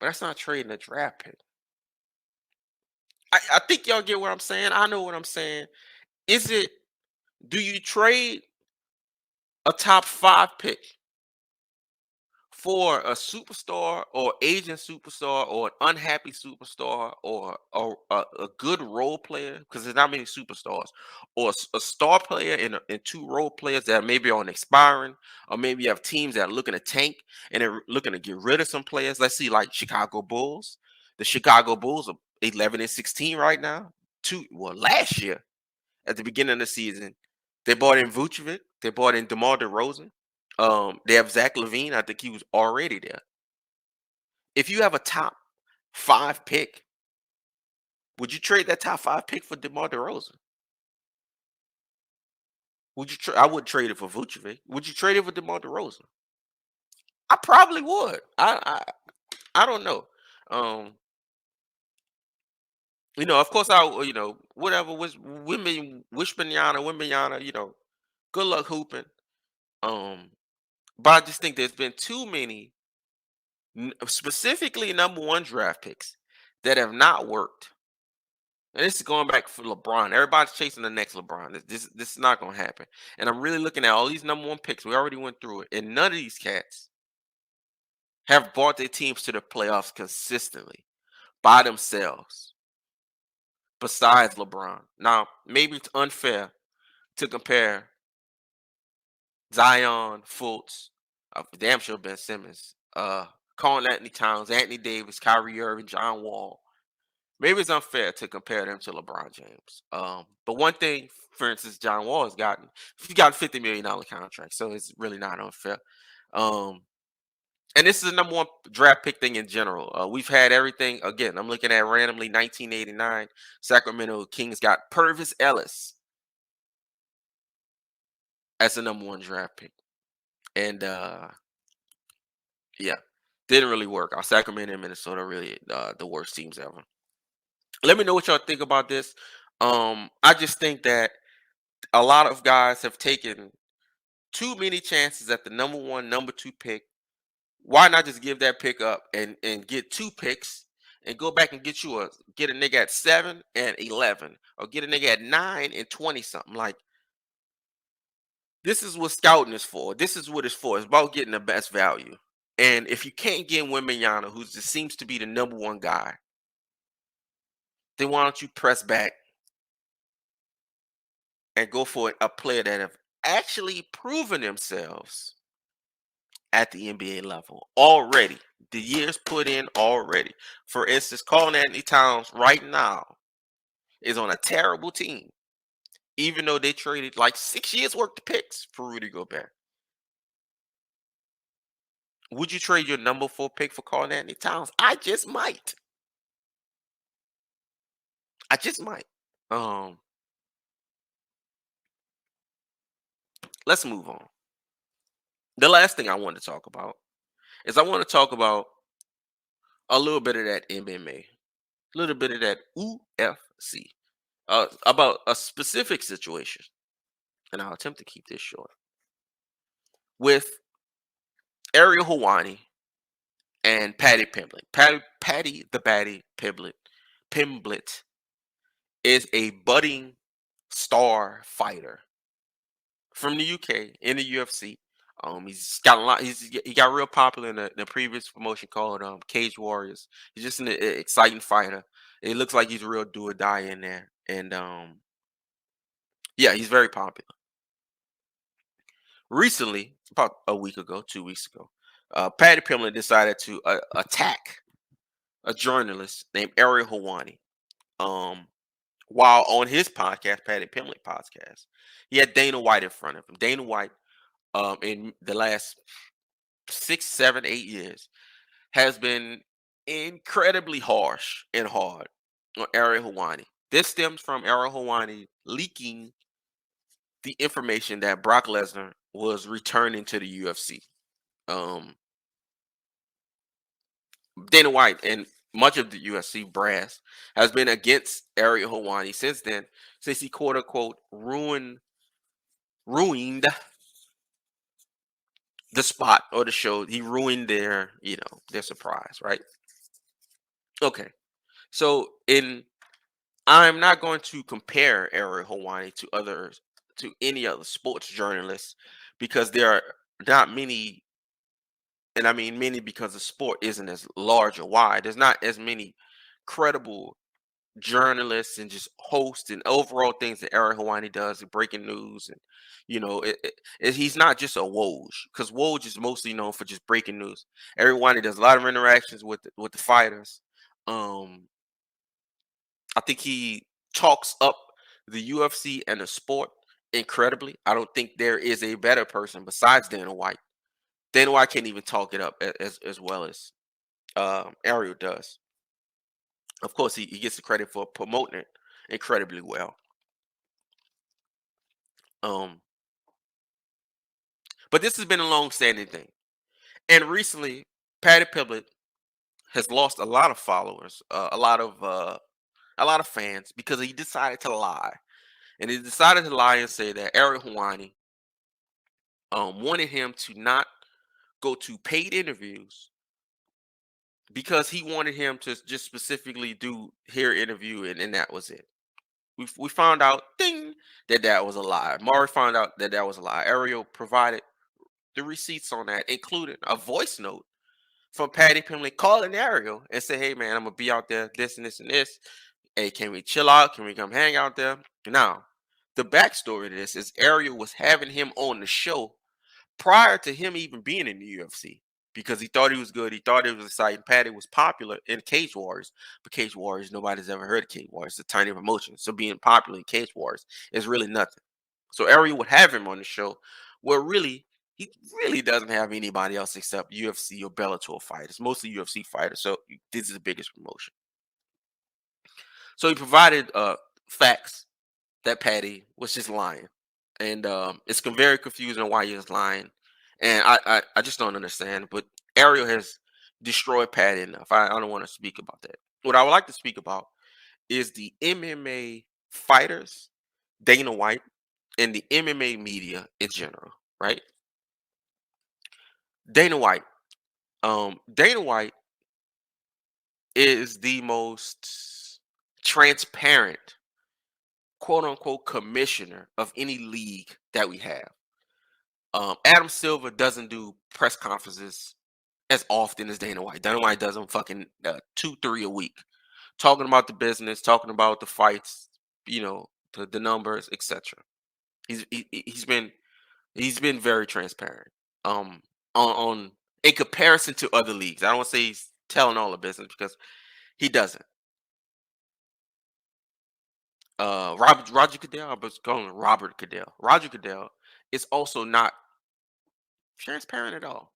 A: but that's not trading a draft pick. I think y'all get what I'm saying. I know what I'm saying. Is it? Do you trade a top five pick for a superstar or aging superstar or an unhappy superstar or a good role player because there's not many superstars or a star player and two role players that maybe are on expiring or maybe you have teams that are looking to tank and they're looking to get rid of some players. Let's see, like Chicago Bulls. The Chicago Bulls are 11-16 right now. Last year at the beginning of the season, they bought in Vucevic. They bought in DeMar DeRozan. They have Zach Levine. I think he was already there. If you have a top five pick, would you trade that top five pick for DeMar DeRozan? Would you? I would trade it for Vucevic. Would you trade it for DeMar DeRozan? I probably would. I don't know. Um, of course, whatever. Wimbignana. Good luck hooping. Um, but I just think there's been too many, specifically number one draft picks that have not worked. And this is going back for LeBron. Everybody's chasing the next LeBron. This is not going to happen. And I'm really looking at all these number one picks. We already went through it, and none of these cats have brought their teams to the playoffs consistently by themselves. Besides LeBron, now maybe it's unfair to compare Zion, Fultz, damn sure Ben Simmons, Carl Anthony Towns, Anthony Davis, Kyrie Irving, John Wall. Maybe it's unfair to compare them to LeBron James. But one thing, for instance, John Wall has gotten, he got a $50 million contract, so it's really not unfair. Um, and this is the number one draft pick thing in general. We've had everything. Again, I'm looking at randomly 1989. Sacramento Kings got Purvis Ellis as the number one draft pick. And yeah, didn't really work. Our Sacramento and Minnesota are really the worst teams ever. Let me know what y'all think about this. I just think that a lot of guys have taken too many chances at the number one, number two pick. Why not just give that pick up and get two picks and go back and get a nigga at 7 and 11 or get a nigga at 9 and 20 something? Like, this is what scouting is for. This is what it's for. It's about getting the best value. And if you can't get Wembanyama, who just seems to be the number one guy, then why don't you press back and go for a player that have actually proven themselves at the NBA level already. The years put in already. For instance, Carl Anthony Towns right now is on a terrible team, even though they traded like 6 years worth of picks for Rudy Gobert. Would you trade your number four pick for Carl Anthony Towns? I just might. I just might. Um, let's move on. The last thing I want to talk about is I want to talk about a little bit of that MMA, a little bit of that UFC, about a specific situation, and I'll attempt to keep this short with Ariel Hawani. and Patty Pimblett. Patty the Batty Pimblett is a budding star fighter from the UK in the UFC. He's got a lot. He got real popular in the previous promotion called Cage Warriors. He's just an exciting fighter. It looks like he's a real do or die in there, and yeah, he's very popular. Recently, about a week ago, 2 weeks ago, Patty Pimblett decided to attack a journalist named Ariel Hawani. Um, while on his podcast, Patty Pimblett podcast, he had Dana White in front of him. Dana White, in the last 6, 7, 8 years, has been incredibly harsh and hard on Ariel Hawani. This stems from Ariel Hawani leaking the information that Brock Lesnar was returning to the UFC. Um, Dana White and much of the UFC brass has been against Ariel Hawani since then, since he quote unquote ruined the spot or the show. He ruined their surprise, right? Okay. So in I'm not going to compare Ariel Hawani to any other sports journalists because there are not many, and I mean many because the sport isn't as large or wide. There's not as many credible journalists and just hosts and overall things that Ariel Hawani does, and breaking news, and he's not just a Woj, because Woj is mostly known for just breaking news. Ariel Hawani does a lot of interactions with the fighters. Um, I think he talks up the UFC and the sport incredibly. I don't think there is a better person besides Dana White. Dana White can't even talk it up as well as Ariel does. Of course, he gets the credit for promoting it incredibly well. Um, but this has been a long-standing thing, and recently, Patty Pimblett has lost a lot of followers, a lot of fans because he decided to lie, and he decided to lie and say that Ariel Hawani wanted him to not go to paid interviews because he wanted him to just specifically do hair interview, and that was it. We found out, ding, that was a lie. Mari found out that was a lie. Ariel provided the receipts on that, including a voice note from Patty Pimblett calling Ariel and say, "Hey man, I'm gonna be out there, this and this and this. Hey, can we chill out? Can we come hang out there?" Now, the backstory to this is Ariel was having him on the show prior to him even being in the UFC because he thought he was good. He thought it was exciting. Patty was popular in Cage Wars, but Cage Wars, nobody's ever heard of Cage Wars. It's a tiny promotion. So being popular in Cage Wars is really nothing. So Ariel would have him on the show where really he really doesn't have anybody else except UFC or Bellator fighters, mostly UFC fighters. So this is the biggest promotion. So he provided facts that Patty was just lying, and it's very confusing why he was lying, and I just don't understand. But Ariel has destroyed Patty enough. I don't want to speak about that. What I would like to speak about is the MMA fighters, Dana White, and the MMA media in general. Right? Dana White. Dana White is the most transparent, quote unquote, commissioner of any league that we have. Adam Silver doesn't do press conferences as often as Dana White. Dana White does them fucking 2, 3 a week, talking about the business, talking about the fights, the numbers, etc. He's been very transparent. On in comparison to other leagues, I don't want to say he's telling all the business because he doesn't. Roger Goodell, I was calling him Robert Goodell. Roger Goodell is also not transparent at all.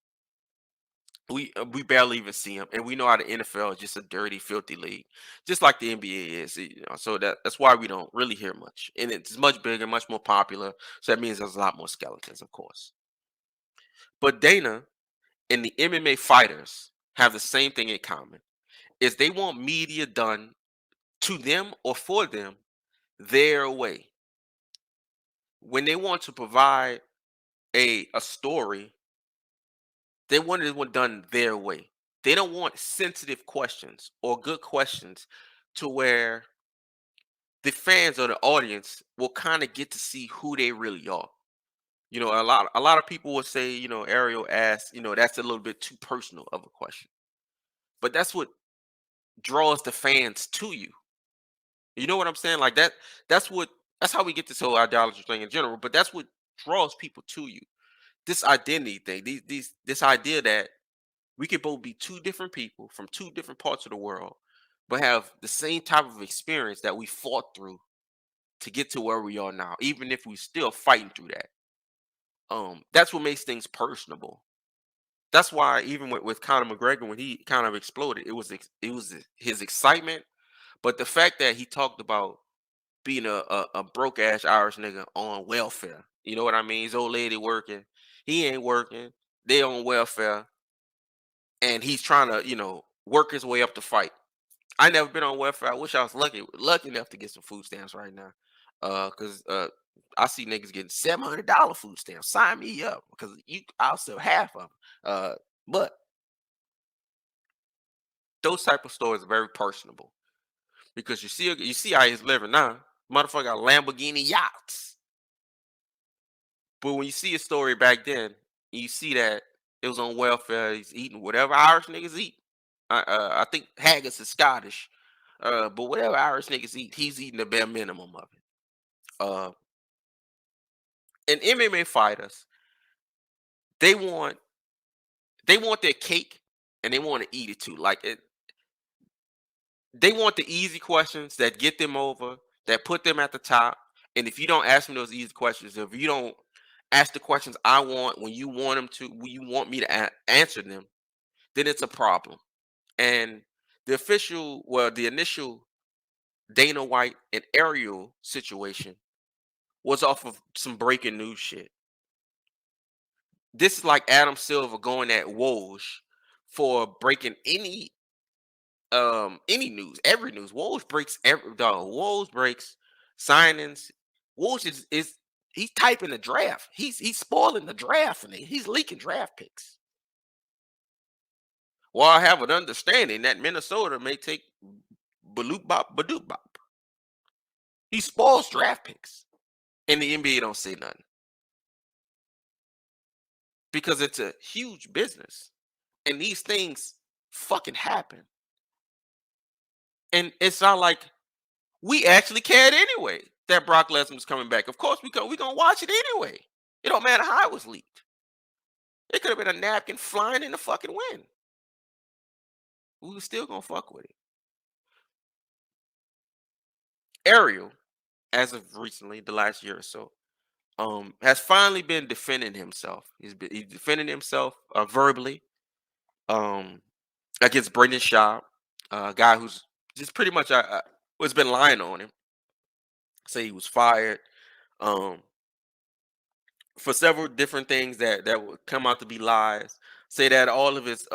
A: We barely even see him, and we know how the NFL is just a dirty, filthy league, just like the NBA is. So that's why we don't really hear much, and it's much bigger, much more popular. So that means there's a lot more skeletons, of course. But Dana and the MMA fighters have the same thing in common: is they want media done to them or for them their way. When they want to provide a story, they want it done their way. They don't want sensitive questions or good questions to where the fans or the audience will kind of get to see who they really are. A lot of people will say, Ariel asked, that's a little bit too personal of a question. But that's what draws the fans to you. You know what I'm saying? Like that's what that's how we get this whole idolatry thing in general, but that's what draws people to you. This identity thing, this idea that we could both be two different people from two different parts of the world, but have the same type of experience that we fought through to get to where we are now, even if we still fighting through that. That's what makes things personable. That's why even with Conor McGregor, when he kind of exploded, it was his excitement, but the fact that he talked about being a broke ass Irish nigga on welfare. You know what I mean? His old lady working, he ain't working. They on welfare, and he's trying to work his way up to fight. I never been on welfare. I wish I was lucky enough to get some food stamps right now. Cause I see niggas getting $700 food stamps. Sign me up because I'll sell half of them. But those type of stories are very personable because you see how he's living now. Motherfucker got Lamborghini yachts. But when you see a story back then, you see that it was on welfare. He's eating whatever Irish niggas eat. I think haggis is Scottish, but whatever Irish niggas eat, he's eating the bare minimum of it. Uh, and MMA fighters, they want they want their cake and they want to eat it too. Like they want the easy questions that get them over, that put them at the top. And if you don't ask them those easy questions, if you don't ask the questions I want when you want me to answer them, then it's a problem. And the initial Dana White and Ariel situation was off of some breaking news shit. This is like Adam Silver going at Woj for breaking any news, every news. Woj breaks every dog. Woj breaks signings. Woj is he's typing the draft. He's spoiling the draft and he's leaking draft picks. Well, I have an understanding that Minnesota may take Baloop Bop Badoop Bop. He spoils draft picks. And the NBA don't say nothing. Because it's a huge business. And these things fucking happen. And it's not like we actually cared anyway that Brock Lesnar was coming back. Of course, we gonna watch it anyway. It don't matter how it was leaked. It could have been a napkin flying in the fucking wind. We were still gonna fuck with it. Ariel, as of recently, the last year or so, has finally been defending himself. He's defending himself verbally, um, against Brendan Schaub, a guy who's just pretty much has been lying on him. Say he was fired. Um, for several different things that would come out to be lies. Say that all of his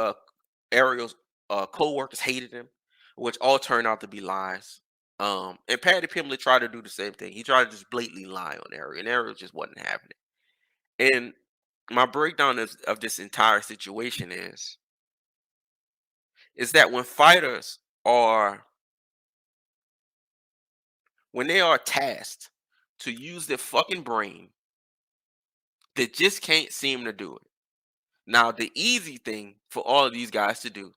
A: Ariel's co-workers hated him, which all turned out to be lies. And Patty Pimblett tried to do the same thing. He tried to just blatantly lie on Ariel, and Ariel just wasn't having it. And my breakdown of this entire situation is that are when they are tasked to use their fucking brain, they just can't seem to do it. Now, the easy thing for all of these guys to do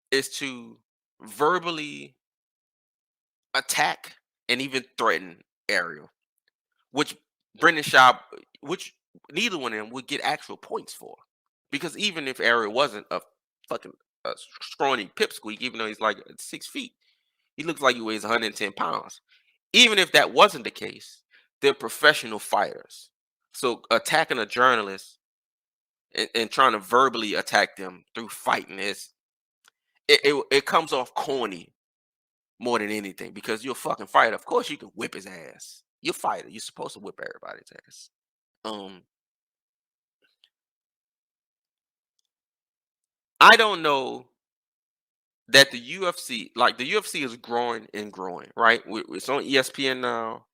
A: is to verbally attack and even threaten Ariel, which Brendan Schaub, which neither one of them would get actual points for. Because even if Ariel wasn't a fucking scrawny pipsqueak, even though he's like 6 feet, he looks like he weighs 110 pounds. Even if that wasn't the case, they're professional fighters. So attacking a journalist and trying to verbally attack them through fighting it comes off corny more than anything because you're a fucking fighter. Of course, you can whip his ass. You're a fighter. You're supposed to whip everybody's ass. Um, I don't know that the UFC, like the UFC, is growing and growing. Right, it's on ESPN now.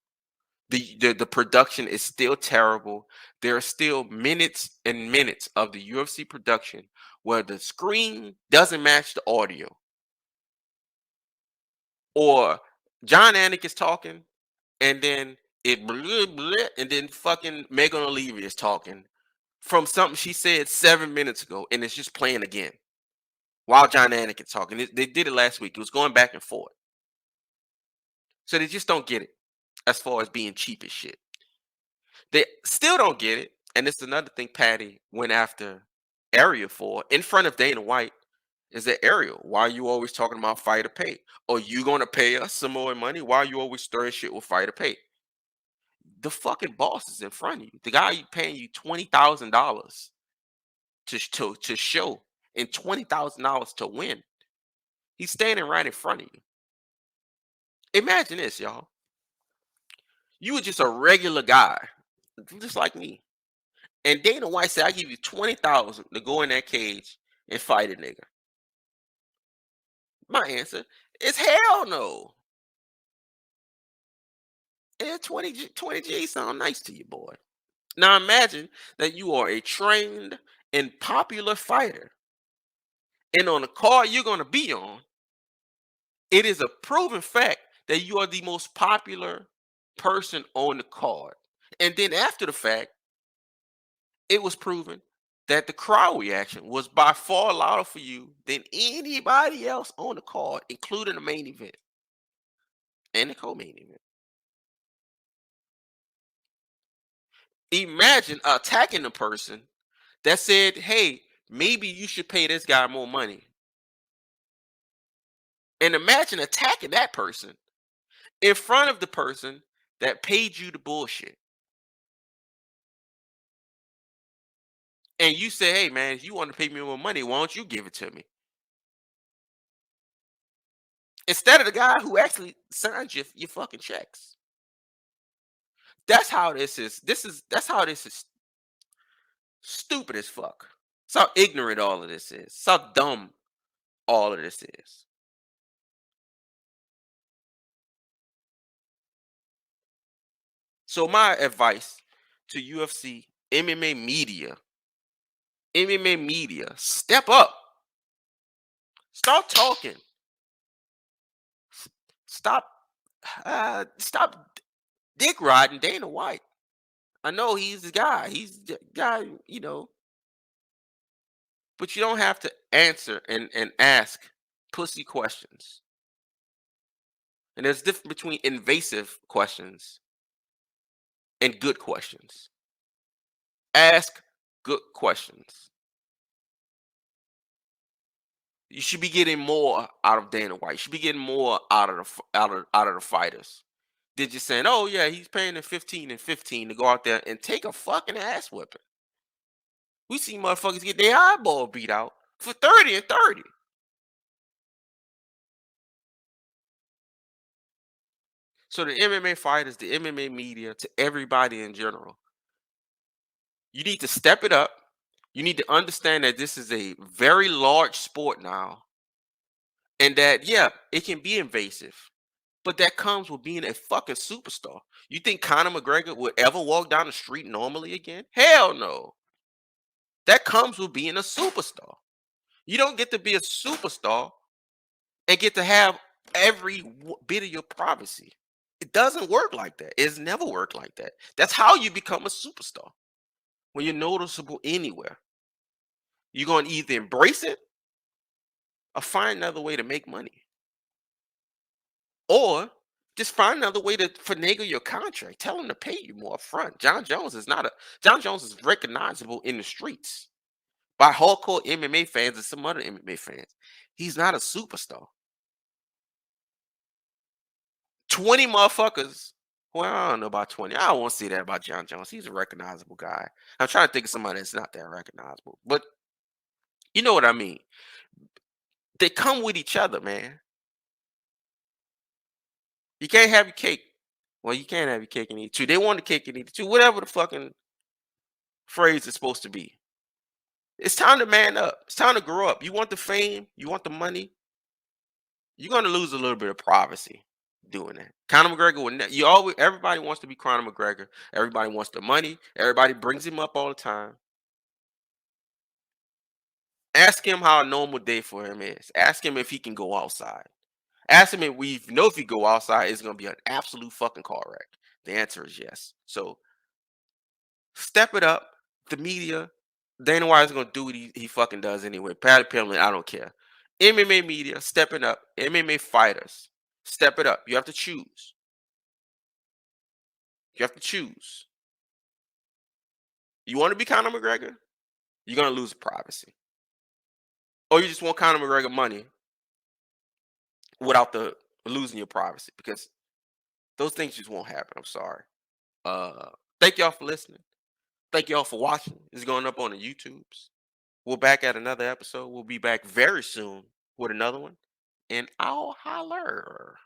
A: The production is still terrible. There are still minutes and minutes of the UFC production where the screen doesn't match the audio, or John Anik is talking and then it bleh, bleh, and then fucking Megan O'Leary is talking from something she said 7 minutes ago, and it's just playing again while John Anik is talking. They did it last week. It was going back and forth. So they just don't get it as far as being cheap as shit. They still don't get it. And it's another thing Patty went after Ariel for in front of Dana White is that Ariel, why are you always talking about fighter pay? Are you going to pay us some more money? Why are you always stirring shit with fighter pay? The fucking boss is in front of you. The guy you paying you $20,000 to show and $20,000 to win. He's standing right in front of you. Imagine this, y'all. You were just a regular guy, just like me. And Dana White said, I give you 20,000 to go in that cage and fight a nigga. My answer is hell no. And 20 G sound nice to you, boy. Now imagine that you are a trained and popular fighter. And on the card you're going to be on, it is a proven fact that you are the most popular person on the card. And then after the fact, it was proven that the crowd reaction was by far louder for you than anybody else on the card, including the main event and the co-main event. Imagine attacking a person that said, hey, maybe you should pay this guy more money. And imagine attacking that person in front of the person that paid you the bullshit. And you say, hey man, if you want to pay me more money, why don't you give it to me? Instead of the guy who actually signs your fucking checks. That's how this is. That's how this is stupid as fuck. It's how ignorant all of this is. It's how dumb all of this is. So my advice to UFC, MMA media, step up. Start talking. Stop stop dick riding Dana White. I know he's the guy. He's the guy. But you don't have to answer and ask pussy questions. And there's a difference between invasive questions and good questions. Ask good questions. You should be getting more out of Dana White. You should be getting more out of out of the fighters. They're just saying, "Oh yeah, he's paying them 15 and 15 to go out there and take a fucking ass whipping." We see motherfuckers get their eyeball beat out for 30 and 30. So the MMA fighters, the MMA media, to everybody in general, you need to step it up. You need to understand that this is a very large sport now, and that yeah, it can be invasive, but that comes with being a fucking superstar. You think Conor McGregor would ever walk down the street normally again? Hell no. That comes with being a superstar. You don't get to be a superstar and get to have every bit of your privacy. It doesn't work like that. It's never worked like that. That's how you become a superstar. When you're noticeable anywhere, you're going to either embrace it or find another way to make money, or just find another way to finagle your contract. Tell them to pay you more upfront. John Jones is recognizable in the streets by hardcore MMA fans and some other MMA fans. He's not a superstar. 20 motherfuckers. Well, I don't know about 20. I don't want to say that about John Jones. He's a recognizable guy. I'm trying to think of somebody that's not that recognizable. But you know what I mean. They come with each other, man. You can't have your cake. Well, you can't have your cake and eat it too. They want the cake and eat it too. Whatever the fucking phrase is supposed to be. It's time to man up. It's time to grow up. You want the fame, you want the money, you're gonna lose a little bit of privacy doing that. Conor McGregor will you always everybody wants to be Conor McGregor. Everybody wants the money. Everybody brings him up all the time. Ask him how a normal day for him is. Ask him if he can go outside. Ask him if we know if he go outside, it's gonna be an absolute fucking car wreck. The answer is yes. So step it up. The media, Dana White is gonna do what he fucking does anyway. Patty Pimblett, I don't care. MMA media, stepping up. MMA fighters, step it up. You have to choose. You have to choose. You want to be Conor McGregor? You're gonna lose privacy. Or you just want Conor McGregor money without the losing your privacy because those things just won't happen. I'm sorry. Uh, Thank y'all for listening. Thank y'all for watching. It's going up on the YouTubes. We're back at another episode. We'll be back very soon with another one. And I'll holler.